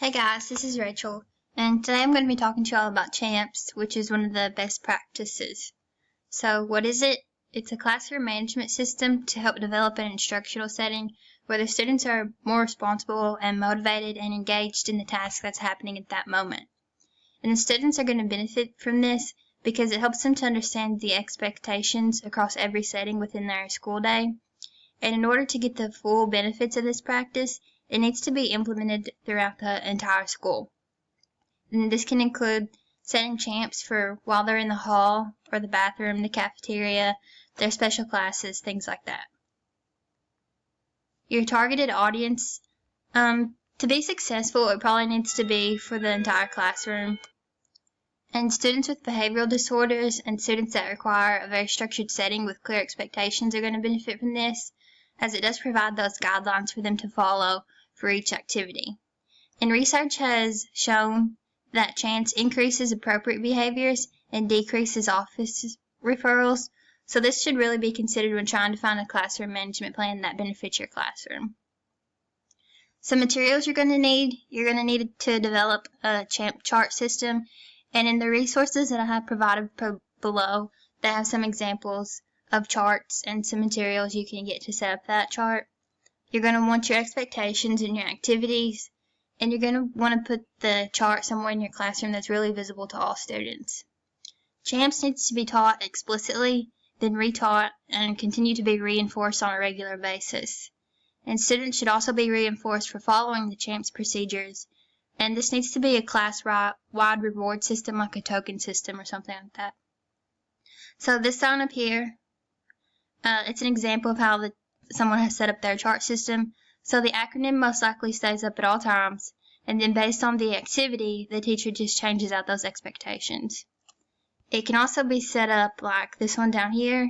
Hey guys, this is Rachel, and today I'm going to be talking to you all about CHAMPS, which is one of the best practices. So what is it? It's a classroom management system to help develop an instructional setting where the students are more responsible and motivated and engaged in the task that's happening at that moment. And the students are going to benefit from this because it helps them to understand the expectations across every setting within their school day. And in order to get the full benefits of this practice, it needs to be implemented throughout the entire school. And this can include setting CHAMPS for while they're in the hall or the bathroom, the cafeteria, their special classes, things like that. Your targeted audience, to be successful, it probably needs to be for the entire classroom. And students with behavioral disorders and students that require a very structured setting with clear expectations are going to benefit from this, as it does provide those guidelines for them to follow for each activity. And research has shown that CHAMPS increases appropriate behaviors and decreases office referrals, so this should really be considered when trying to find a classroom management plan that benefits your classroom. Some materials you're going to need to develop a CHAMP chart system, and in the resources that I have provided below, they have some examples of charts and some materials you can get to set up that chart. You're going to want your expectations and your activities, and you're going to want to put the chart somewhere in your classroom that's really visible to all students. CHAMPS needs to be taught explicitly, then retaught, and continue to be reinforced on a regular basis. And students should also be reinforced for following the CHAMPS procedures, and this needs to be a class-wide reward system like a token system or something like that. So this sign up here, it's an example of how someone has set up their chart system. So the acronym most likely stays up at all times, and then based on the activity, the teacher just changes out those expectations. It can also be set up like this one down here,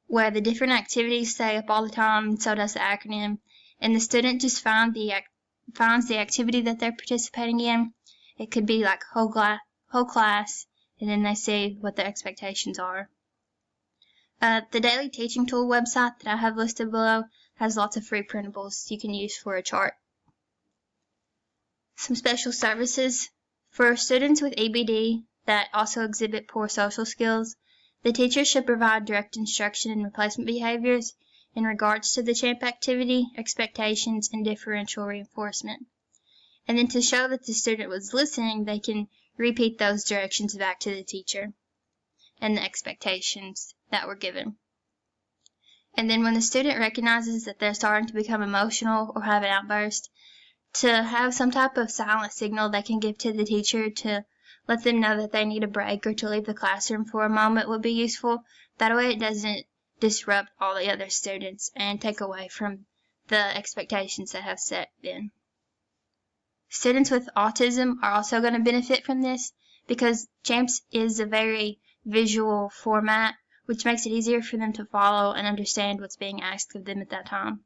where the different activities stay up all the time, and so does the acronym, and the student just finds the activity that they're participating in. It could be like whole class, and then they see what their expectations are. The Daily Teaching Tool website that I have listed below has lots of free printables you can use for a chart. Some special services. For students with EBD that also exhibit poor social skills, the teacher should provide direct instruction and replacement behaviors in regards to the CHAMP activity, expectations, and differential reinforcement. And then to show that the student was listening, they can repeat those directions back to the teacher and the expectations that were given. And then when the student recognizes that they're starting to become emotional or have an outburst, to have some type of silent signal they can give to the teacher to let them know that they need a break or to leave the classroom for a moment would be useful. That way it doesn't disrupt all the other students and take away from the expectations that have set in. Students with autism are also going to benefit from this because CHAMPS is a very visual format, which makes it easier for them to follow and understand what's being asked of them at that time.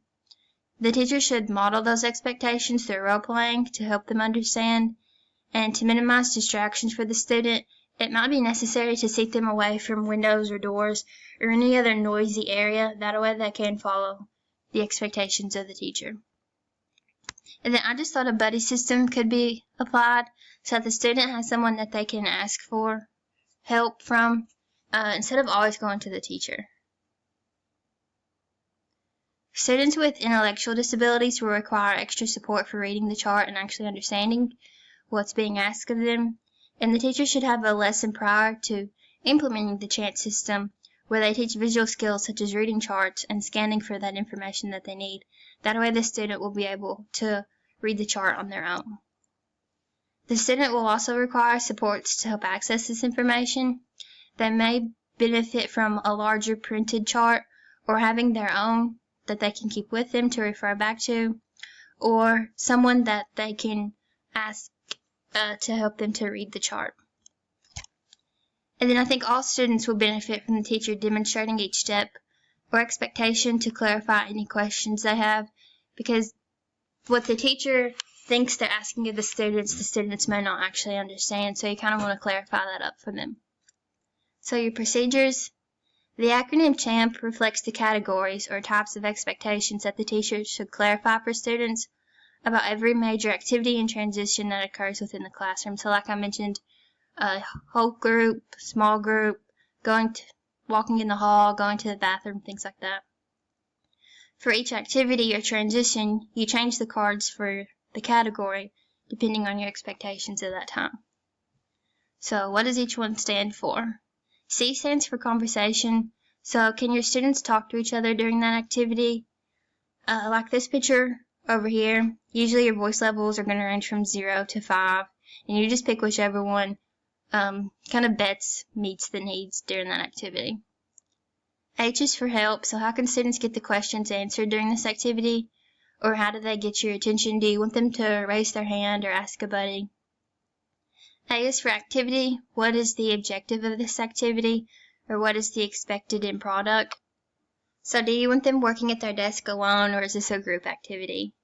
The teacher should model those expectations through role-playing to help them understand, and to minimize distractions for the student, it might be necessary to seat them away from windows or doors or any other noisy area, that way they can follow the expectations of the teacher. And then I just thought a buddy system could be applied so that the student has someone that they can ask for help from instead of always going to the teacher. Students with intellectual disabilities will require extra support for reading the chart and actually understanding what's being asked of them, and the teacher should have a lesson prior to implementing the CHAMP system where they teach visual skills such as reading charts and scanning for that information that they need. That way the student will be able to read the chart on their own. The student will also require supports to help access this information. They may benefit from a larger printed chart or having their own that they can keep with them to refer back to, or someone that they can ask to help them to read the chart. And then I think all students will benefit from the teacher demonstrating each step or expectation to clarify any questions they have, because what the teacher thinks they're asking of the students may not actually understand, so you kind of want to clarify that up for them. So your procedures. The acronym CHAMP reflects the categories or types of expectations that the teacher should clarify for students. about every major activity and transition that occurs within the classroom. So like I mentioned, whole group, small group, walking in the hall, going to the bathroom, things like that. For each activity or transition, you change the cards for the category depending on your expectations at that time. So what does each one stand for? C stands for conversation. So can your students talk to each other during that activity? Like this picture over here, usually your voice levels are going to range from 0 to 5, and you just pick whichever one kind of best meets the needs during that activity. H is for help. So how can students get the questions answered during this activity? Or how do they get your attention? Do you want them to raise their hand or ask a buddy? A is for activity. What is the objective of this activity? Or what is the expected end product? So do you want them working at their desk alone, or is this a group activity?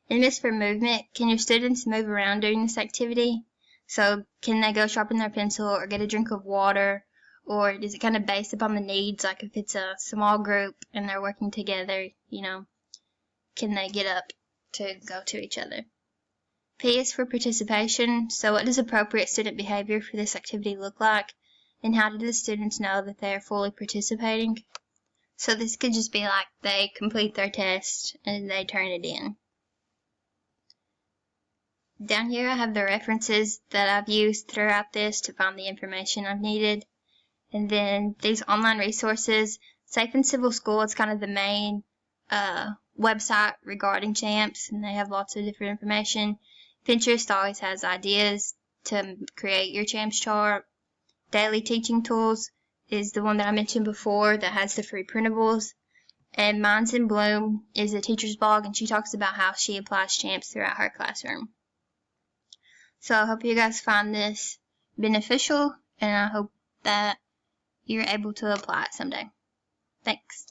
M is for movement. Can your students move around during this activity? So can they go sharpen their pencil or get a drink of water? Or is it kind of based upon the needs? Like if it's a small group and they're working together, can they get up to go to each other? P is for participation. So what does appropriate student behavior for this activity look like? And how do the students know that they are fully participating? So this could just be like they complete their test and they turn it in. Down here I have the references that I've used throughout this to find the information I've needed. And then these online resources, Safe and Civil School, it's kind of the main website regarding CHAMPS, and they have lots of different information. Pinterest always has ideas to create your CHAMPS chart. Daily Teaching Tools is the one that I mentioned before that has the free printables. And Minds in Bloom is a teacher's blog, and she talks about how she applies CHAMPS throughout her classroom. So I hope you guys find this beneficial, and I hope that you're able to apply it someday. Thanks.